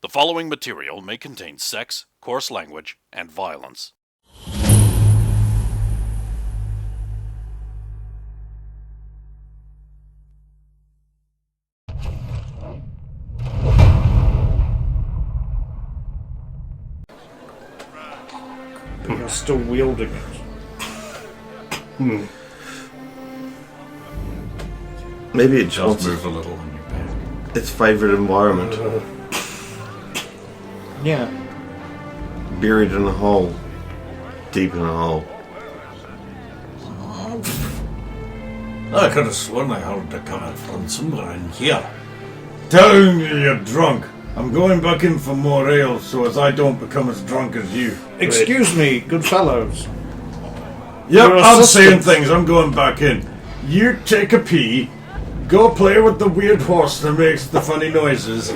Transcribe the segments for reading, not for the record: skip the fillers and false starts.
The following material may contain sex, coarse language, and violence. But you're still wielding it. Maybe it Just wants move a little when you pay. its favourite environment. Yeah. Buried in a hole. Deep in a hole. I could have sworn I heard it coming from somewhere in here. Telling you you're drunk. I'm going back in for more ale so as I don't become as drunk as you. Excuse me, good fellows. Yep, Your I'm assistant. saying things. I'm going back in. You take a pee. Go play with the weird horse that makes the funny noises.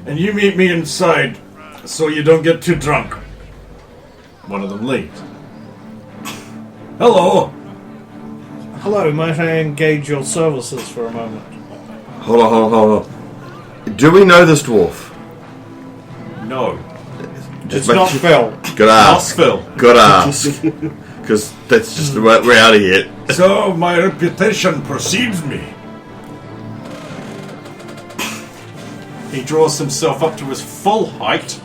And you meet me inside so you don't get too drunk. One of them leaves. Hello. Hello, might I engage your services for a moment? Hold on. Do we know this dwarf? No. It's not Phil. Good Not ask. Phil. Good ask. Because that's just we're out of here. So my reputation precedes me. He draws himself up to his full height.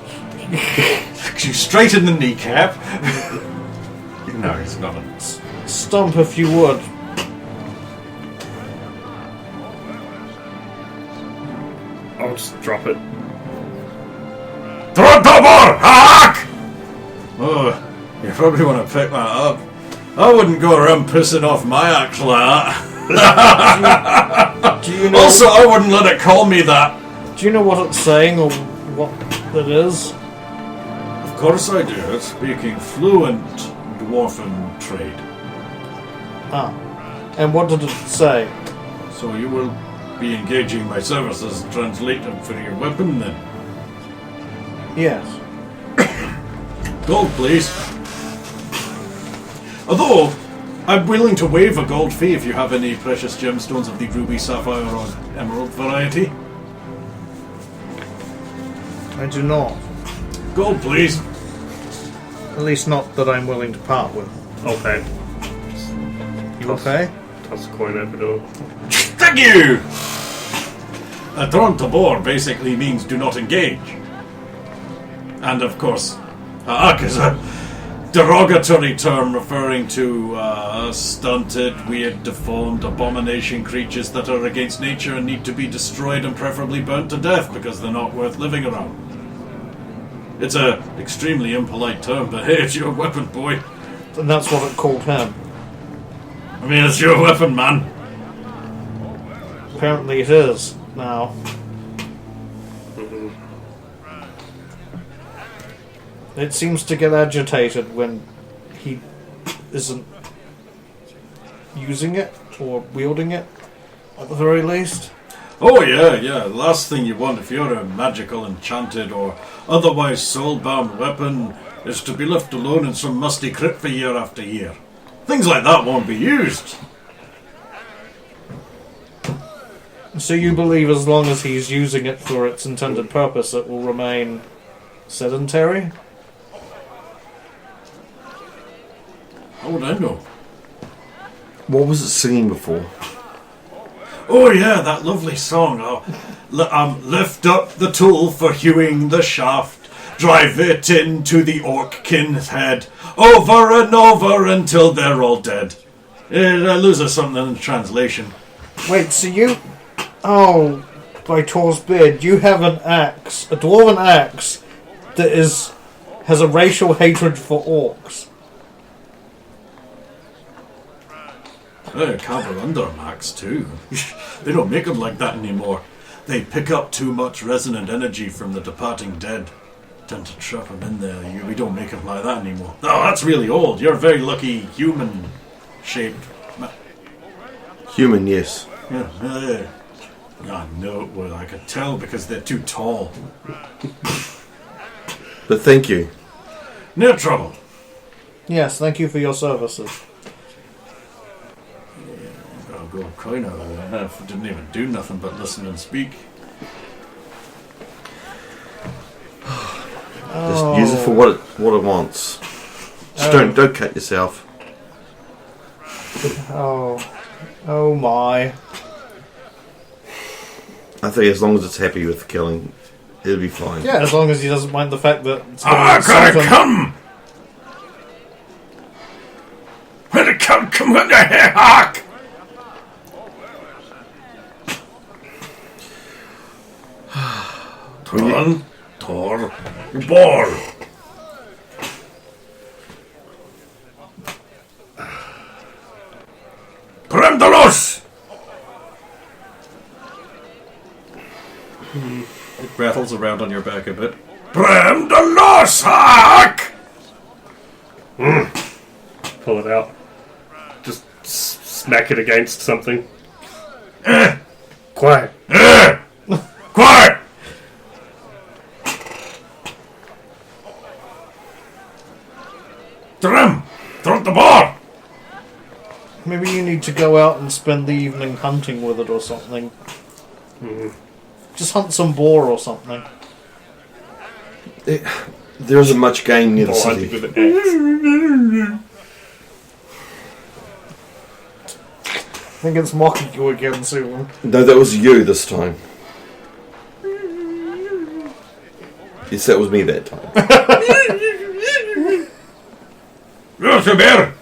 You straight in the kneecap. No, he's not. Stump if you would. I'll just drop it. Trotobor! Hack! Oh, you probably want to pick that up. I wouldn't go around pissing off my axe like that. Do you know? Also, I wouldn't let it call me that. Do you know what it's saying or what it is? Of course I do. It's speaking fluent dwarven trade. Ah. And what did it say? So you will be engaging my services as translator for your weapon then? Yes. Gold, please. Although, I'm willing to waive a gold fee if you have any precious gemstones of the ruby, sapphire, or emerald variety. I do not. Gold, please. At least not that I'm willing to part with. Okay. You okay? Toss a coin over the door. Thank you! A Tron-Tabor basically means do not engage. And of course, Aak is a derogatory term referring to stunted, weird, deformed, abomination creatures that are against nature and need to be destroyed and preferably burnt to death because they're not worth living around. It's a extremely impolite term, but hey, it's your weapon, boy. And that's what it called him. I mean, it's your weapon, man. Apparently it is now. It seems to get agitated when he isn't using it or wielding it, at the very least. Oh yeah. The last thing you want if you're a magical, enchanted, or otherwise soul-bound weapon is to be left alone in some musty crypt for year after year. Things like that won't be used. So you believe as long as he's using it for its intended purpose, it will remain sedentary? How would I know? What was it singing before? Oh yeah, that lovely song. Lift up the tool for hewing the shaft. Drive it into the orc-kin's head. Over and over until they're all dead. It loses something in the translation. Wait, so you... Oh, by Tor's beard, you have an axe, a dwarven axe, that has a racial hatred for orcs. Cover under max too. They don't make them like that anymore. They pick up too much resonant energy from the departing dead. Tend to trap them in there. We don't make them like that anymore. Oh, that's really old. You're a very lucky human-shaped. Human, yes. Yeah. I know. Well, I could tell because they're too tall. But thank you. No trouble. Yes, thank you for your services. Gotta go coin out of there. I didn't even do nothing but listen and speak. Just use it for what it wants. Just don't cut yourself. Oh my. I think as long as it's happy with the killing, it'll be fine. Yeah, as long as he doesn't mind the fact that it's I gotta something- come! When it come when the hark! Turn, tor, ball. Prendalos! It rattles around on your back a bit. Prendalos, hark! Pull it out. Just smack it against something. Quiet. Quiet! Trim! Drop the bar! Maybe you need to go out and spend the evening hunting with it or something. Just hunt some boar or something. There isn't much game near the Or hunting city. with an axe. I think it's mocking you again soon. No, that was you this time. Yes, that was me that time. Where's the bear?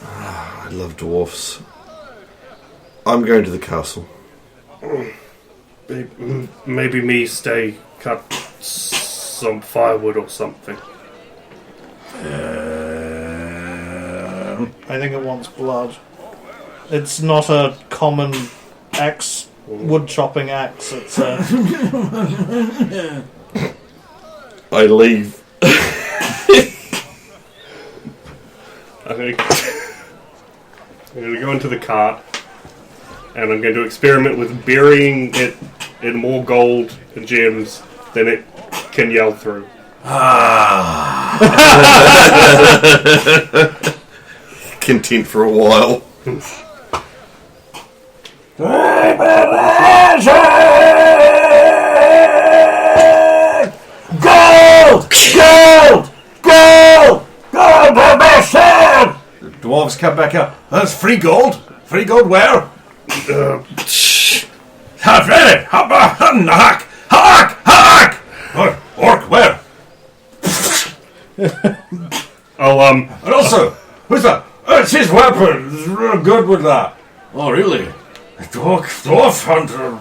I love dwarfs. I'm going to the castle. Maybe me stay cut some firewood or something. I think it wants blood. It's not a common axe, wood chopping axe. It's a. I leave. I'm going to go into the cart and I'm going to experiment with burying it in more gold and gems than it can yell through. Content for a while. Gold! Gold! Gold! Gold, permission! The dwarves come back up. That's free gold. Free gold where? Have read it! Hark! Hark! Hark! Orc, where? Oh, And also, who's that? It's his weapon. He's real good with that. Oh, really? The dwarf hunter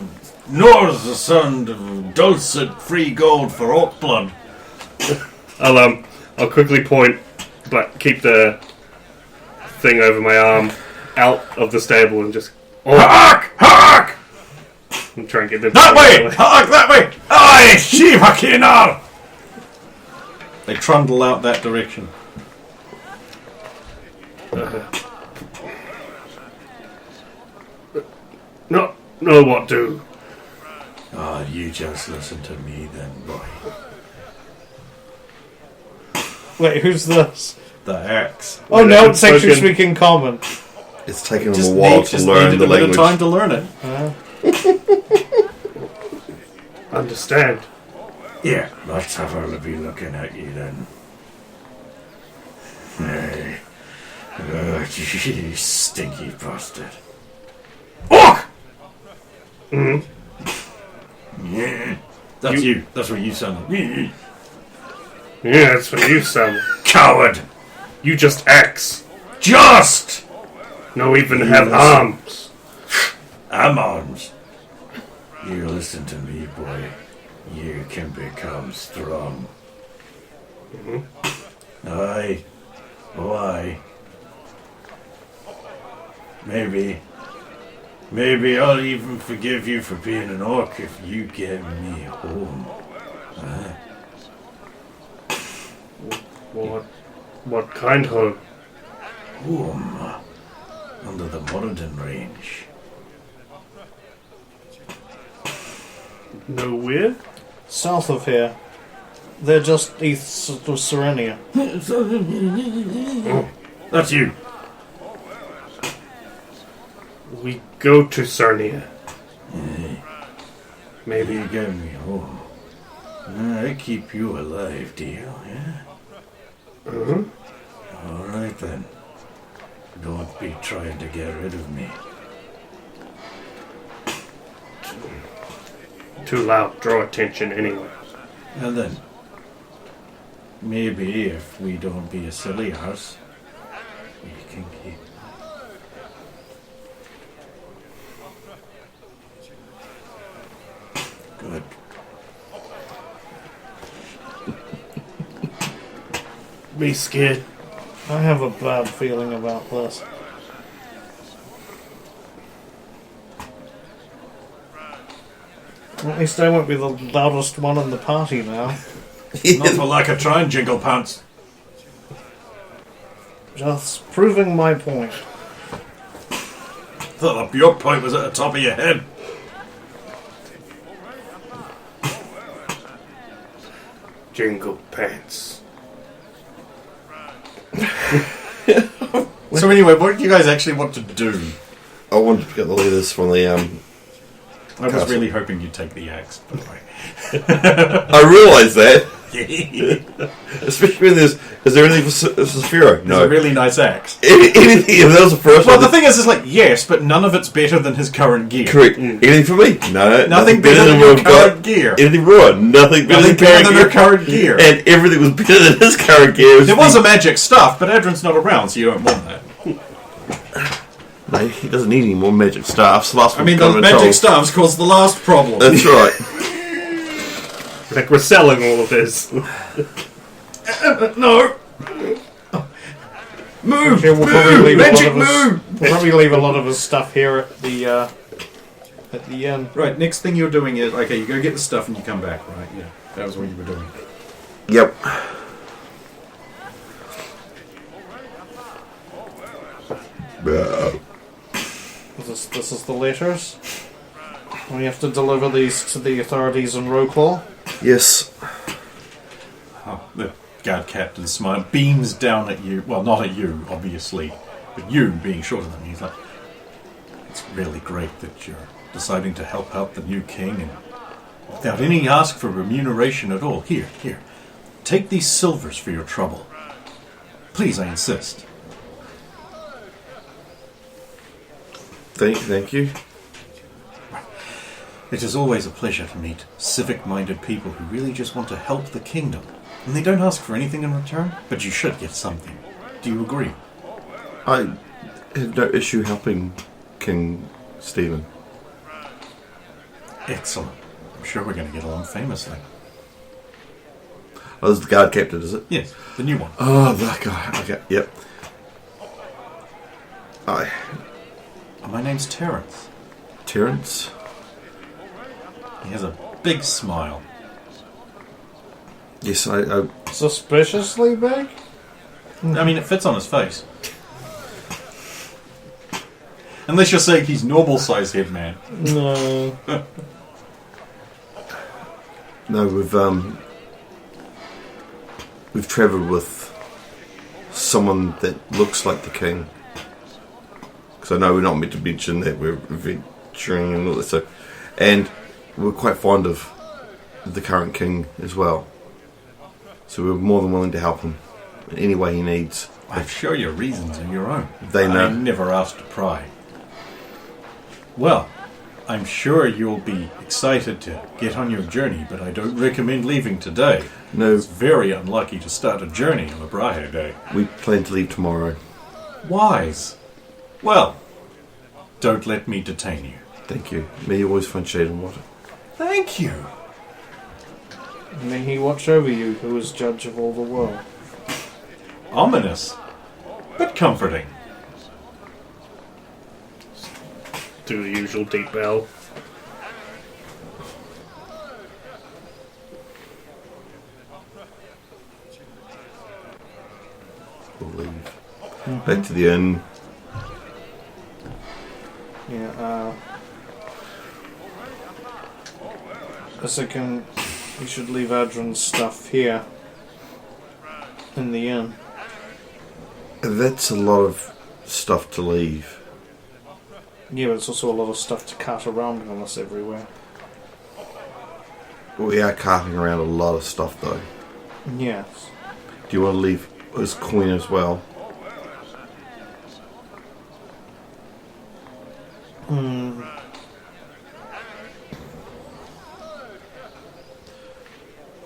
knows the sound of dulcet free gold for orc blood. I'll quickly point, but keep the thing over my arm out of the stable and just Hark! Hark! and try and get them That way! Hark that way! Aye! Shiva Kinar! They trundle out that direction. No, what do? Ah, you just listen to me then, boy. Wait, who's this? The axe. Oh no, I'm it's actually spoken. speaking common. It's taken them a while to learn needed the a bit of language. time to learn it. Understand. Yeah, let's have her be looking at you then. Hey. You stinky bastard. Orc! Yeah. That's you. That's what you sound like. Yeah, that's what you sound. Coward! You just axe. Just! No even have arms. I'm arms. You listen to me, boy. You can become strong. Aye. Oh, aye. Maybe I'll even forgive you for being an orc if you get me home. What kind of? Home. Under the Moradin range. Nowhere? South of here. They're just east of Serenia. That's you. We go to Cernia. Maybe Maybe. you get me home. I keep you alive, do you? Yeah? Alright then. Don't be trying to get rid of me. Too loud, draw attention anyway. And then, maybe if we don't be a silly ass, we can keep. Good. Me scared. I have a bad feeling about this. At least I won't be the loudest one in the party now. Not for lack of trying, Jingle Pants. Just proving my point. Thought your point was at the top of your head. Jingle pants. So anyway, what do you guys actually want to do? I wanted to get the letters from the I was Castle. really hoping you'd take the axe, by the way. I realise that. Especially when is there anything for Sphero? It's a really nice axe. Anything, if that was the first Well, one. the thing is, like, yes, but none of it's better than his current gear. Correct. Anything for me? No. Nothing better than what your I've got. current gear. Anything wrong? Nothing better Nothing better than her current gear. And everything was better than his current gear. There was a magic stuff, but Adrin's not around, so you don't want that. No, he doesn't need any more magic staffs. Last I mean, the magic stuffs caused the last problem. That's right. Like we're selling all of this. No! Move! Okay, we'll probably leave Magic a lot of his, move! we'll probably leave a lot of his stuff here at the end. Right, next thing you're doing is, okay, you go get the stuff and you come back, right? Yeah, that was what you were doing. Yep. This is the letters. We have to deliver these to the authorities in Roclaw. Yes. Oh, the guard captain smile beams down at you. Well, not at you, obviously, but you being shorter than me. He's like, it's really great that you're deciding to help out the new king and without any ask for remuneration at all. Here. Take these silvers for your trouble. Please, I insist. Thank you. It is always a pleasure to meet civic-minded people who really just want to help the kingdom. And they don't ask for anything in return, but you should get something. Do you agree? I have no issue helping King Stephen. Excellent. I'm sure we're going to get along famously. Oh, this is the guard captain, is it? Yes, the new one. Oh, that guy. Okay, yep. Aye. My name's Terence. Terence? He has a big smile. Yes, I Suspiciously big? I mean, it fits on his face. Unless you're saying he's normal-sized head man. No. No, we've travelled with someone that looks like the king. Because I know we're not meant to mention that we're venturing and all that stuff. And we're quite fond of the current king as well. So we're more than willing to help him in any way he needs. I'm sure your reasons are your own. They know. I never asked to pry. Well, I'm sure you'll be excited to get on your journey, but I don't recommend leaving today. No, It's very unlucky to start a journey on a Brahe day. we plan to leave tomorrow. Wise. Well, don't let me detain you. Thank you. May you always find shade and water. Thank you. May he watch over you, who is judge of all the world. Ominous, but comforting. Do the usual deep bow. We'll leave. Back to the inn. Yeah, you should leave Adrin's stuff here. In the inn. That's a lot of stuff to leave. Yeah, but it's also a lot of stuff to cart around on us everywhere. We are carting around a lot of stuff, though. Yes. Do you want to leave his coin as well?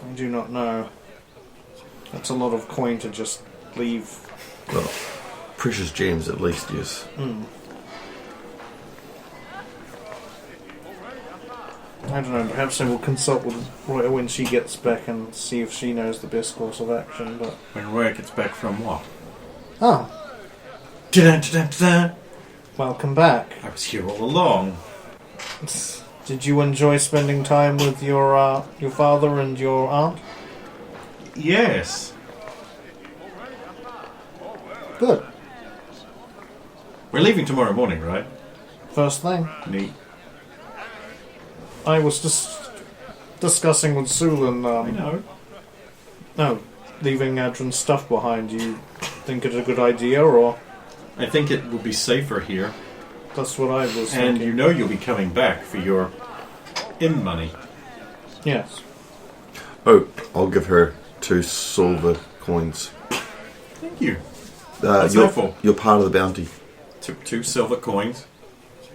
I do not know. That's a lot of coin to just leave. Well, precious gems at least, yes. I don't know, perhaps I will consult with Roya when she gets back and see if she knows the best course of action, but... When Roya gets back from what? Oh, Da-da-da-da-da. welcome back. I was here all along. Did you enjoy spending time with your father and your aunt? Yes. Good. We're leaving tomorrow morning, right? First thing. Neat. I was just discussing with Sulan, I know. no, leaving Adrian's stuff behind. You think it's a good idea, or... I think it will be safer here. That's what I was And thinking. you know you'll be coming back for your in money. Yes. Oh, I'll give her 2 silver coins. Thank you. That's helpful. You're part of the bounty. Took 2 silver coins.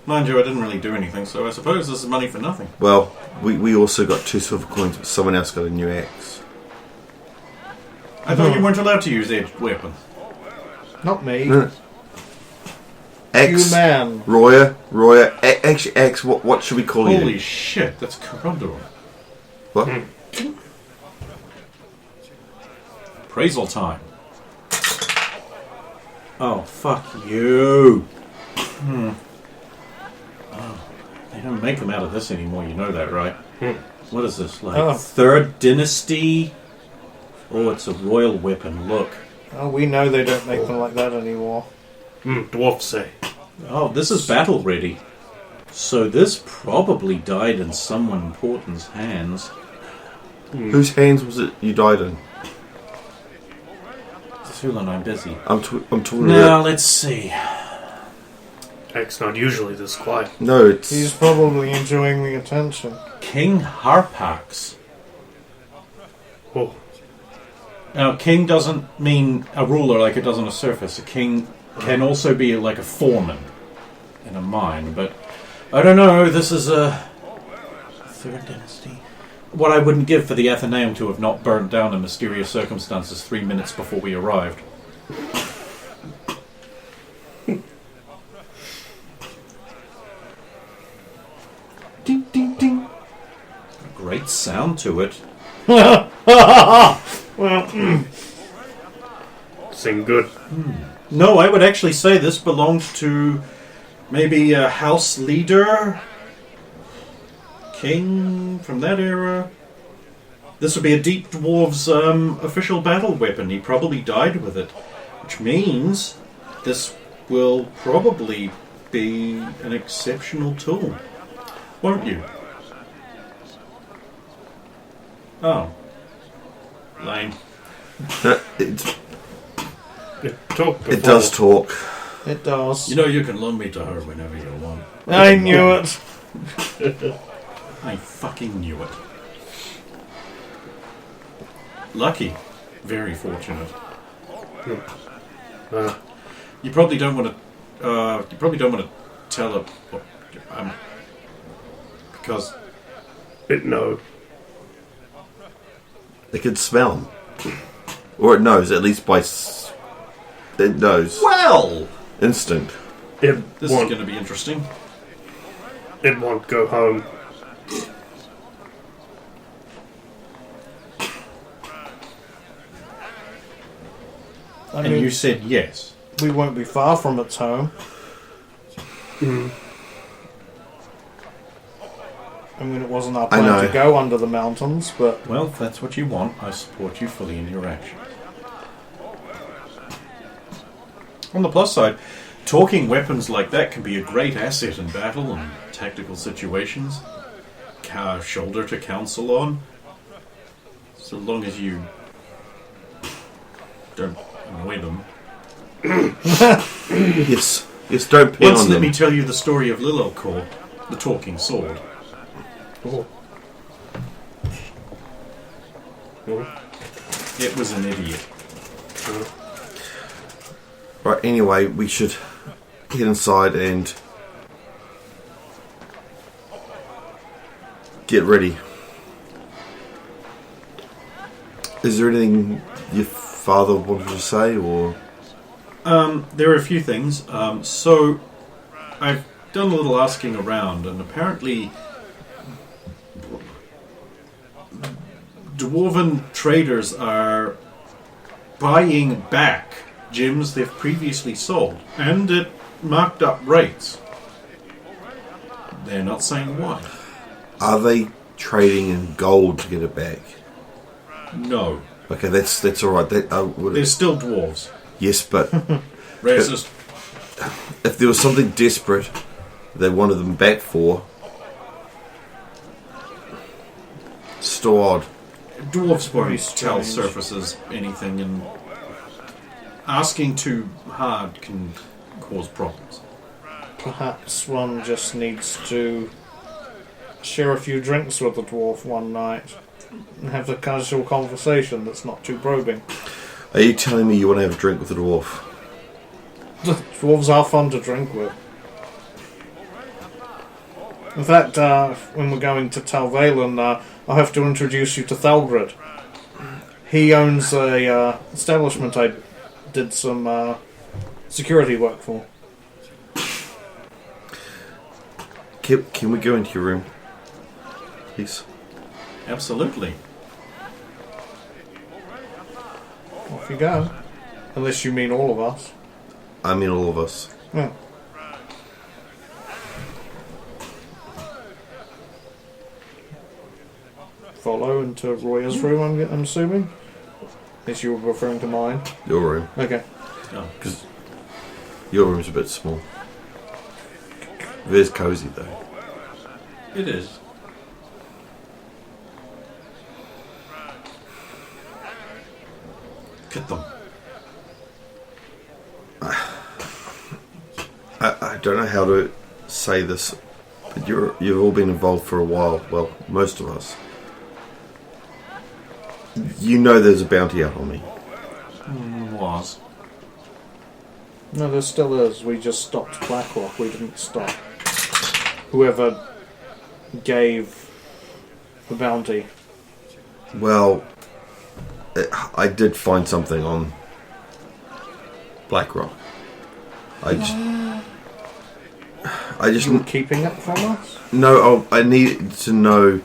Mind you, I didn't really do anything, so I suppose this is money for nothing. Well, we also got 2 silver coins, but someone else got a new axe. I thought you weren't allowed to use edged weapons. Not me. Axe. You man. Roya. Actually, axe. What should we call you? Holy shit, that's Corundor. What? Appraisal time. Oh, fuck you. Oh, they don't make them out of this anymore, you know that, right? What is this, like 3rd Dynasty? Oh, it's a royal weapon, look. Oh, we know they don't make them like that anymore. Dwarfs say. Oh, this is battle ready. So this probably died in someone important's hands. Whose hands was it you died in? Sulan, I'm busy. I'm talking Now, about... let's see. Axe not usually this quiet. No, it's... He's probably enjoying the attention. King Harpax. Oh, Now, king doesn't mean a ruler like it does on a surface. A king can also be like a foreman in a mine, but I don't know. This is a 3rd Dynasty. What I wouldn't give for the Athenaeum to have not burnt down in mysterious circumstances 3 minutes before we arrived. Ding, ding, ding. Great sound to it. Well, sing good. No, I would actually say this belonged to maybe a house leader, king from that era. This would be a Deep Dwarf's official battle weapon. He probably died with it, which means this will probably be an exceptional tool, won't you? Oh, lame. It does talk. it does. You know you can loan me to her whenever you want. I knew it. I fucking knew it. Lucky. Very fortunate. You probably don't want to. You probably don't want to tell her what, because No. It can smell. Or it knows, at least by... It knows. well, Instant. It this is won't. going to be interesting. It won't go home. I And mean, you said yes. we won't be far from its home. I mean, it wasn't our I plan know. to go under the mountains, but Well, if that's what you want, I support you fully in your action. On the plus side, talking weapons like that can be a great asset in battle and tactical situations. Shoulder to counsel on. So long as you don't annoy them. Yes. Yes, don't pin Once on let them. me tell you the story of Lilokor, the talking sword. Oh. It was an idiot. Right, anyway, we should get inside and get ready. Is there anything your father wanted to say, or? There are a few things. So, I've done a little asking around, and apparently dwarven traders are buying back gems they've previously sold, and at marked up rates. They're not saying why. Are they trading in gold to get it back? No. Okay, that's all right. They're still dwarves. Yes, but Racist. if there was something desperate they wanted them back for, still odd. Dwarves won't Very tell strange. surfaces anything, and asking too hard can cause problems. Perhaps one just needs to share a few drinks with the dwarf one night and have a casual conversation that's not too probing. Are you telling me you want to have a drink with the dwarf? The dwarves are fun to drink with. In fact, when we're going to Talvalen, I'll have to introduce you to Thalgrid. He owns a establishment I did some security work for. Can we go into your room, please? Absolutely. Off you go. Unless you mean all of us. I mean all of us. Yeah. Follow into Roya's room, I'm assuming? As you were referring to mine. Your room. Okay. Oh. Because your room's a bit small. It is cosy though. It is. Get them. I don't know how to say this, but you've all been involved for a while. Well, most of us. You know there's a bounty out on me. Was. No, there still is. We just stopped Blackrock. We didn't stop whoever gave the bounty. Well, I did find something on BlackRock. I just You were keeping it from us? no. I needed to know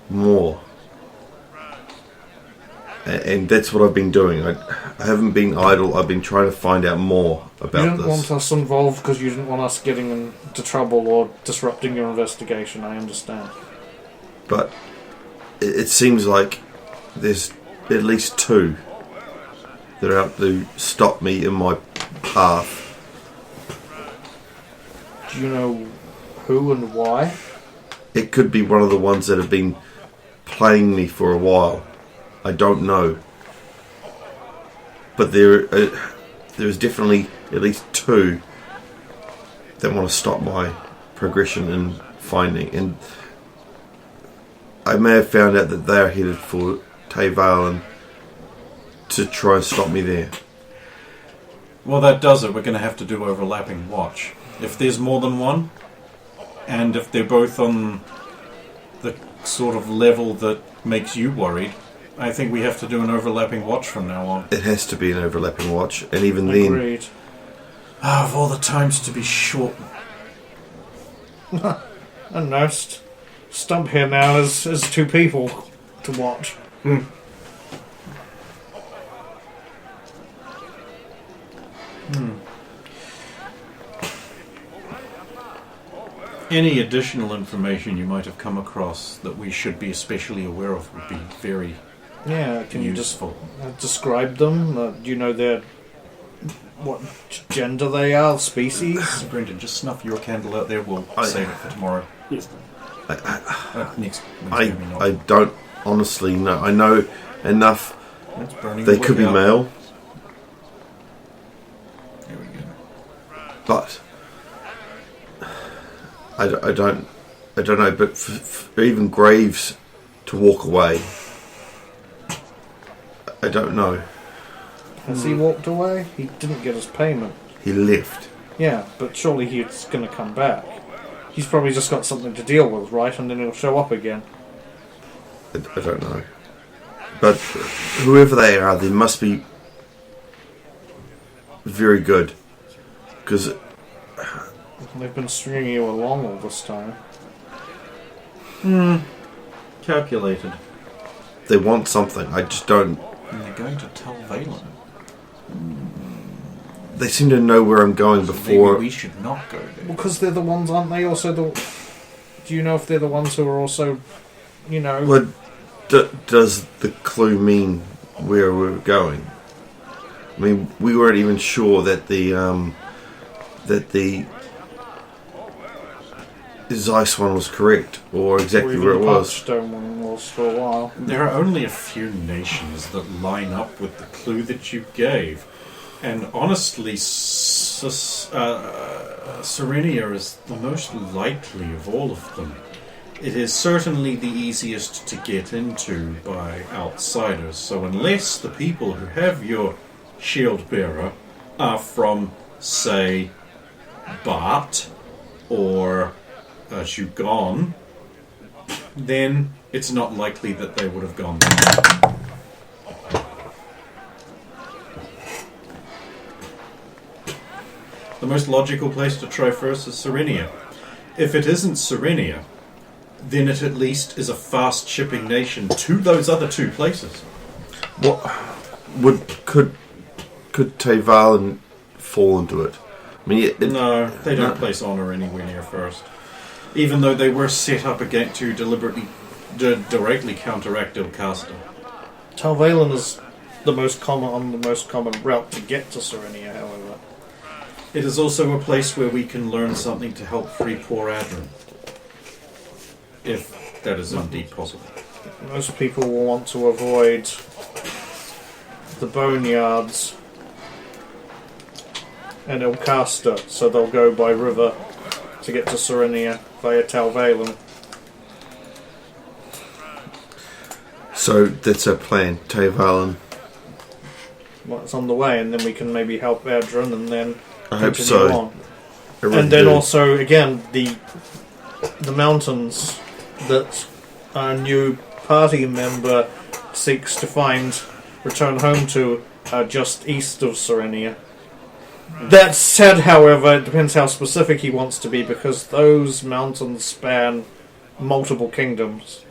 more, and that's what I've been doing. I haven't been idle. I've been trying to find out more about You didn't this. want us involved because you didn't want us getting into trouble or disrupting your investigation, I understand. But it seems like there's at least two that are out to stop me in my path. Do you know who and why? It could be one of the ones that have been playing me for a while. I don't know. But there's definitely at least two that want to stop my progression in finding. And I may have found out that they are headed for Tavalen to try and stop me there. Well, that does it. We're going to have to do overlapping watch. If there's more than one, and if they're both on the sort of level that makes you worried, I think we have to do an overlapping watch from now on. It has to be an overlapping watch, and even Agreed. Of all the times to be short. A nurse. Stump here now is two people to watch. Any additional information you might have come across that we should be especially aware of would be very Yeah, can you just useful. describe them? Do you know what gender they are, species? Brendan, just snuff your candle out there. We'll save it for tomorrow. Yes. Next Wednesday, maybe not. I don't honestly know. I know enough. It's burning They the could be wick out. male, There we go. but I don't know. But for even Graves to walk away, I don't know. Has he walked away? He didn't get his payment. He left. Yeah, but surely he's going to come back. He's probably just got something to deal with, right? And then he'll show up again. I don't know. But whoever they are, they must be very good. Because They've been stringing you along all this time. Calculated. they want something. I just don't... And they're going to tell Valen. They seem to know where I'm going before... Maybe we should not go there. Because they're the ones, aren't they? Also, do you know if they're the ones who are also, you know? What does the clue mean where we're going? I mean, we weren't even sure that the Zeiss one was correct, or exactly or where it even the was. Stone one was for a while. There are only a few nations that line up with the clue that you gave. And honestly, Serenia is the most likely of all of them. It is certainly the easiest to get into by outsiders. So unless the people who have your shield bearer are from, say, Bart or Zhugon, then it's not likely that they would have gone there. The most logical place to try first is Serenia. If it isn't Serenia, then it at least is a fast shipping nation to those other two places. What could Teyvalen fall into it? I mean, No, they don't place honor anywhere near first. Even though they were set up again to directly counteract Ilcasta. Talvalen is the most common route to get to Serenia, however. It is also a place where we can learn something to help free poor Adrin. If that is indeed possible. Most people will want to avoid the boneyards and Ilcasta, so they'll go by river to get to Serenia via Talvalen. so that's our plan. Teyvalen. Well, it's on the way, and then we can maybe help Adrin, and then I hope continue so. on. I really And then do. also, again, the mountains that our new party member seeks to return home to, are just east of Serenia. That said, however, it depends how specific he wants to be, because those mountains span multiple kingdoms.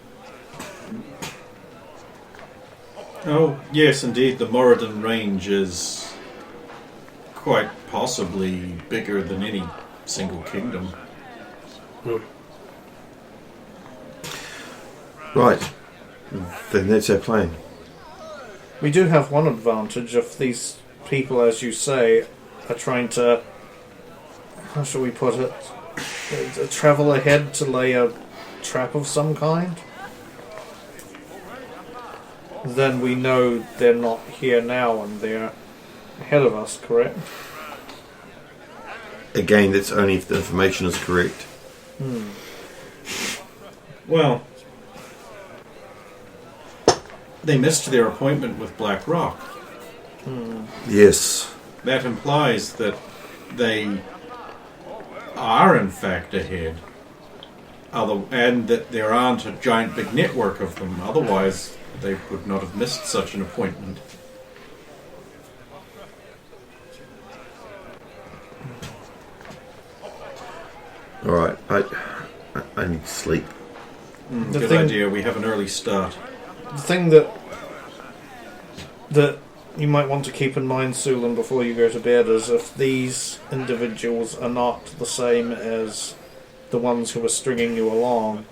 Oh, yes, indeed. The Moradin range is quite possibly bigger than any single kingdom. Right. Then that's our plan. We do have one advantage. If these people, as you say, are trying to, how shall we put it, travel ahead to lay a trap of some kind, then we know they're not here now and they're ahead of us, correct? Again, that's only if the information is correct. Well, they missed their appointment with Black Rock. Yes. That implies that they are in fact ahead, and that there aren't a giant big network of them. Otherwise, they would not have missed such an appointment. Alright. I need to sleep. Good idea. We have an early start. The thing that you might want to keep in mind, Sulan, before you go to bed, is if these individuals are not the same as the ones who are stringing you along,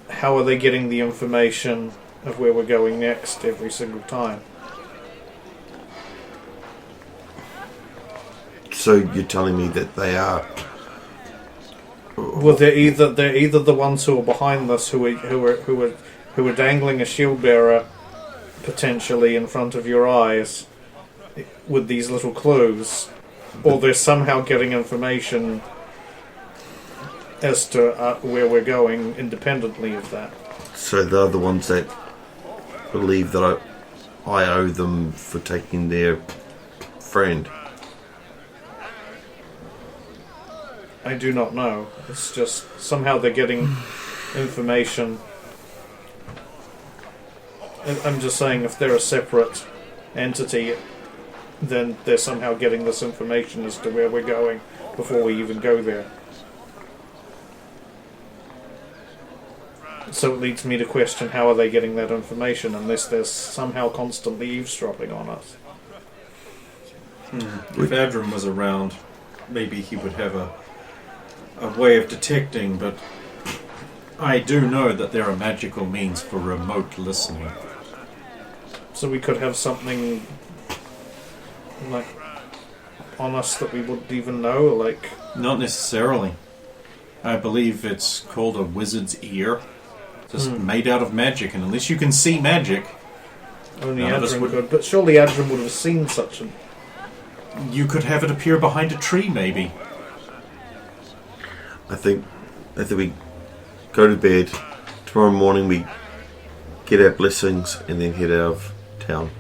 how are they getting the information of where we're going next every single time? So you're telling me that they are... Well, they're either the ones who are behind us, who are dangling a shield bearer potentially in front of your eyes with these little clues, or they're somehow getting information as to where we're going independently of that. So they're the ones that believe that I owe them for taking their friend? I do not know. It's just somehow they're getting information. I'm just saying if they're a separate entity, then they're somehow getting this information as to where we're going before we even go there. So it leads me to question how are they getting that information unless they're somehow constantly eavesdropping on us. If Adram was around, maybe he would have a way of detecting, but I do know that there are magical means for remote listening. So we could have something like on us that we wouldn't even know, like... Not necessarily. I believe it's called a wizard's ear. Just made out of magic, and unless you can see magic... Only none of us Adram would- could, but surely Adram would have seen such an... You could have it appear behind a tree, maybe. I think we go to bed. Tomorrow morning we get our blessings and then head out of town.